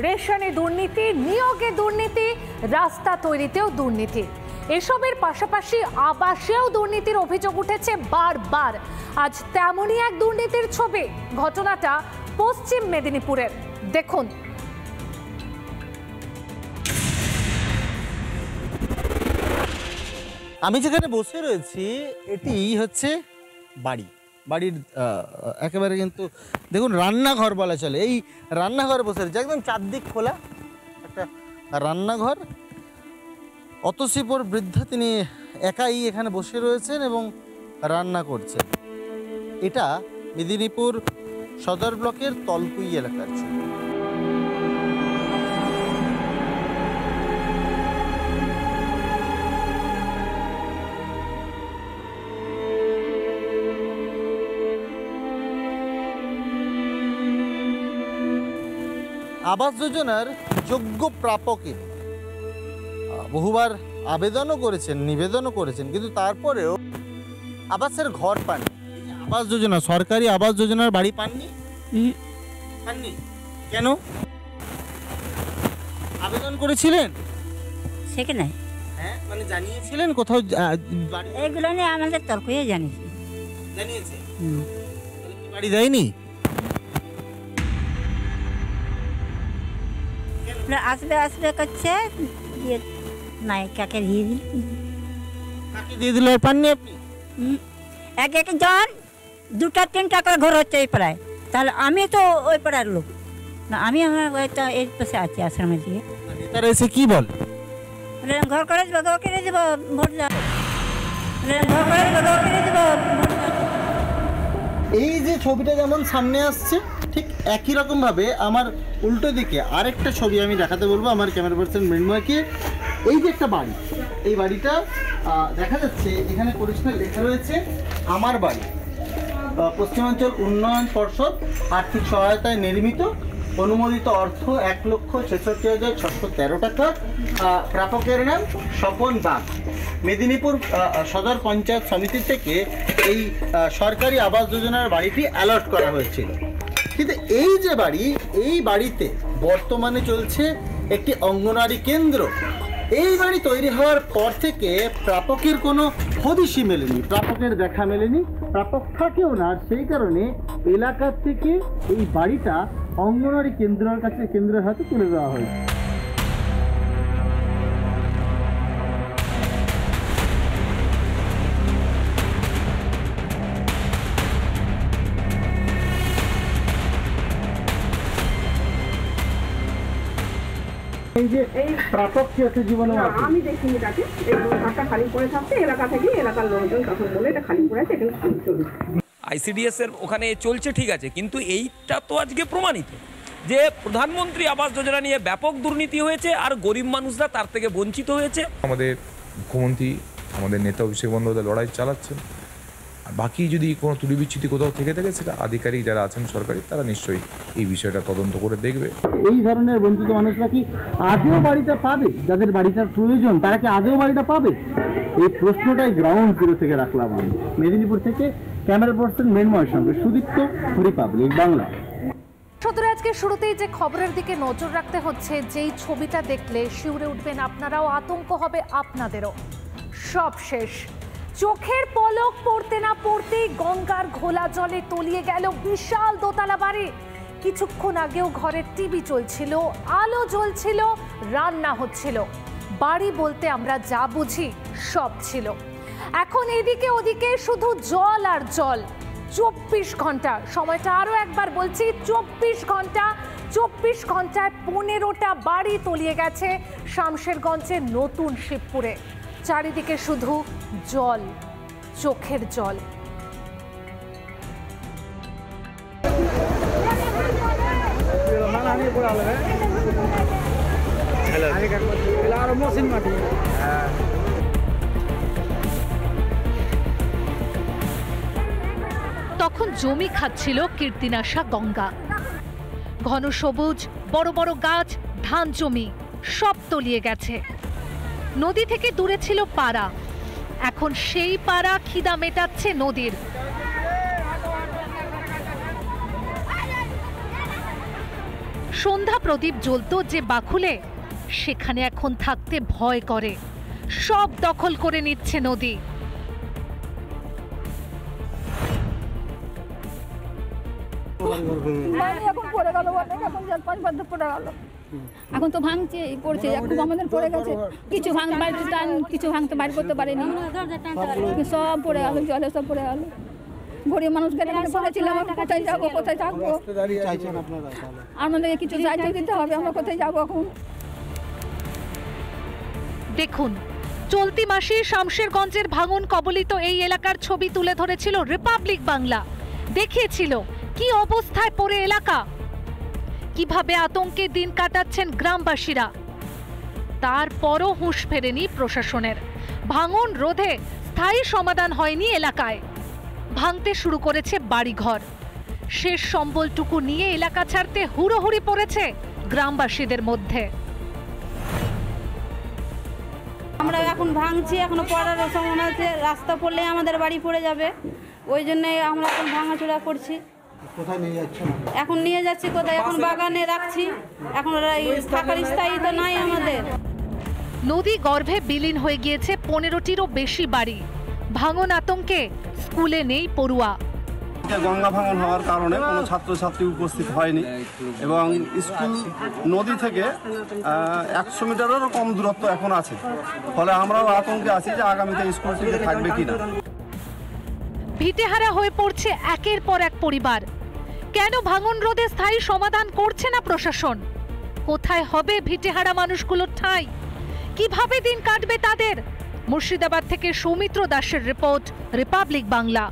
রেশনে দুর্নীতি, নিয়োগে দুর্নীতি, রাস্তা তৈরিতেও দুর্নীতি। এসবের পাশাপাশি আবাসেও দুর্নীতির অভিযোগ উঠেছে বারবার। আজ তেমনই এক দুর্নীতির ছবি, ঘটনাটা পশ্চিম মেদিনীপুরের। দেখুন। আমি যেখানে বসে রয়েছি এটি হচ্ছে বাড়ির একেবারে কিন্তু দেখুন রান্নাঘর বলা চলে। এই রান্নাঘর বসে রয়েছে, একদম চারদিক খোলা একটা রান্নাঘর। অতসীপুর বৃদ্ধা তিনি একাই এখানে বসে রয়েছেন এবং রান্না করছেন। এটা মেদিনীপুর সদর ব্লকের তলকুই এলাকার ছবি। আবাস যোজনার যোগ্য প্রাপকে বহুবার আবেদনও করেছেন, নিবেদনও করেছেন, কিন্তু তারপরেও আবাসের ঘর পাননি। আবাস যোজনা, সরকারি আবাস যোজনার বাড়ি পাননি। কেন? আবেদন করেছিলেন সেখানে? হ্যাঁ, মানে জানিয়েছিলেন কোথাও? এগুলো নিয়ে আমাদের তর্কই জানিয়েছে। বাড়ি দেয়নি? আসবে করছে, নাই কাকে দিয়ে দিল। কাকে দিয়ে দিল? আর পাননি আপনি? এক জন 2-3টা করে ঘর হচ্ছে এই পাড়ায়, তাহলে আমি তো ওই পাড়ার লোক না, আমি আমার হয়তো এর পাশে আছি আশ্রমে দিয়ে। তারা এসে কি বল? ঘর করে দেবো, ঘর কিনে দেবো, ভোট দাও, ঘর করে দেবো, ঘর কিনে দেবো, ভোট দাও। এই যে ছবিটা যেমন সামনে আসছে, ঠিক একই রকম ভাবে আমার উল্টো দিকে আরেকটা ছবি আমি দেখাতে বলবো আমার ক্যামেরা পার্সন মৃন্ময়কে। এই যে একটা বাড়ি, এই বাড়িটা দেখা যাচ্ছে এখানে পরিষ্কার লেখা রয়েছে আমার বাড়ি, পশ্চিমাঞ্চল উন্নয়ন পর্ষদ আর্থিক সহায়তায় নির্মিত, অনুমোদিত অর্থ 1,66,613 টাকা, প্রাপকের নাম স্বপন বাগ। মেদিনীপুর সদর পঞ্চায়েত সমিতি থেকে এই সরকারি আবাস যোজনার বাড়িটি অ্যালট করা হয়েছিল। কিন্তু এই যে বাড়ি, এই বাড়িতে বর্তমানে চলছে একটি অঙ্গনওয়াড়ি কেন্দ্র। এই বাড়ি তৈরি হওয়ার পর থেকে প্রাপকের কোনো হদিশই মেলেনি, প্রাপকের দেখা মেলেনি, প্রাপক থাকেও না। সেই কারণে এলাকার থেকে এই বাড়িটা অঙ্গনওয়াড়ি কেন্দ্রের হাতে তুলে দেওয়া হয়েছে। এই যে এই প্রাপক কি হচ্ছে জীবনে? আমি দেখিনি তাকে, এই ঘরটা খালি পড়ে থাকতে এলাকা থেকে এলাকার লোকজন তখন বলে এটা খালি পড়ে আছে, এখানে চলছে। আইসিডিএস এর ওখানে চলছে ঠিক আছে, কিন্তু এইটা তো আজকে প্রমাণিত যে প্রধানমন্ত্রী আবাস যোজনা নিয়ে ব্যাপক দুর্নীতি হয়েছে আর গরিব মানুষরা তার থেকে বঞ্চিত হয়েছে। আমাদের মুখ্যমন্ত্রী, আমাদের নেতা অভিষেক বন্দ্যোপাধ্যায় লড়াই চালাচ্ছেন। আর বাকি যদি কোনো ত্রুটি বিচ্যুতি কোথাও থেকে থাকে, সেটা আধিকারিক যারা আছেন সরকারি, তারা নিশ্চয়ই এই বিষয়টা তদন্ত করে দেখবে। এই ধরনের বঞ্চিত মানুষরা কি আদৌ বাড়িটা পাবে? যাদের বাড়িটার প্রয়োজন তারা কি আদৌ বাড়িটা পাবে? এই প্রশ্নটাই গ্রাউন্ড জিরো থেকে রাখলাম আমি। মেদিনীপুর থেকে ক্যামেরা পার্সন মৃন্ময়ের সঙ্গে সুদীপ্ত, রিপাবলিক বাংলা। সদরে আজকে শুরুতেই যে খবরের দিকে নজর রাখতে হচ্ছে, যেই ছবিটা দেখলে শিউরে উঠবেন আপনারাও, আতঙ্ক হবে আপনাদেরও। সব শেষ। চোখের পলক পড়তে না পড়তেই গঙ্গার ঘোলা জলে তলিয়ে গেল বিশাল দোতলা বাড়ি। কিছুক্ষণ আগেও ঘরের টিভি চলছিল, আলো জ্বলছিল, রান্না হচ্ছিল। বাড়ি বলতে আমরা যা বুঝি সব ছিল। এখন এদিকে ওদিকে শুধু জল আর জল। 24 ঘন্টা, সময়টা আরো একবার বলছি, 24 ঘন্টা। 24 ঘন্টায় 15টা বাড়ি তলিয়ে গেছে শামশেরগঞ্জের নতুন শিবপুরে। চারিদিকে শুধু জল, চোখের জল। তখন জমি খাচ্ছিল কীর্তিনাশা গঙ্গা। ঘন সবুজ, বড় বড় গাছ, ধান জমি সব তলিয়ে গেছে। নদী থেকে দূরে ছিল পাড়া, এখন সেই পাড়া খিদা মেটাচ্ছে নদীর। সন্ধ্যা প্রদীপ জ্বলতো যে বাকুলে, সেখানে এখন থাকতে ভয় করে। সব দখল করে নিচ্ছে নদী। এখন পড়ে গেল, এখন 4-5 বার পড়ে গেল। এখন তো ভাঙছে, পড়ছে, এখন আমাদের পড়ে গেছে। কিছু ভাঙতে বাড়িতে টান, কিছু ভাঙতে বাইর করতে পারেনি, সব পড়ে গেল, জলে সব পড়ে গেল। গরিব মানুষ গেলে পড়েছিলাম, কোথায় যাবো, কোথায় থাকবো? আমাদেরকে কিছু সাহায্য দিতে হবে, আমরা কোথায় যাবো এখন? দেখুন, চলতি মাসে শামশেরগঞ্জের ভাঙন কবলিত এই এলাকার ছবি তুলে ধরেছিল রিপাবলিক বাংলা। দেখিয়েছিল কি অবস্থায় পড়ে এলাকা, কিভাবে আতঙ্কে দিন কাটাচ্ছেন গ্রামবাসীরা। তারপরও হুঁশ ফেরেনি প্রশাসনের। ভাঙন রোধে স্থায়ী সমাধান হয়নি এলাকায়। ভাঙতে শুরু করেছে বাড়িঘর। শেষ সম্বলটুকু নিয়ে এলাকা ছাড়তে হুড়োহুড়ি পড়েছে গ্রামবাসীদের মধ্যে। আমরা এখন ভাঙছি, এখনো পড়ার সম্ভাবনা আছে, রাস্তা পড়লে আমাদের বাড়ি পড়ে যাবে, ওই জন্য আমরা এখন ভাঙাচোরা করছি। কোথায় নিয়ে যাচ্ছেন? এখন নিয়ে যাচ্ছি কোথায়, এখন বাগানে রাখছি, এখন থাকার স্থায়ী তো নাই আমাদের। নদী গর্ভে বিলীন হয়ে গিয়েছে 15টিরও বেশি বাড়ি। ভাঙন আতঙ্কে স্কুলে নেই পড়ুয়া। গঙ্গা ভাঙন হওয়ার কারণে কোনো ছাত্রছাত্রী উপস্থিত হয়নি এবং স্কুল নদী থেকে 100 মিটারেরও কম দূরত্ব এখন আছে। ফলে আমরাও আতঙ্কে আছি যে আগামীতে স্কুলটিতে থাকবে কিনা। ভিটেহারা হয়ে পড়ছে একের পর এক পরিবার। কেন ভাঙন রোধে স্থায়ী সমাধান করছে না প্রশাসন? কোথায় হবে ভিটেহারা মানুষগুলোর ঠাঁই? কিভাবে দিন কাটবে তাদের? মুর্শিদাবাদ থেকে সৌমিত্র দাসের রিপোর্ট, রিপাবলিক বাংলা।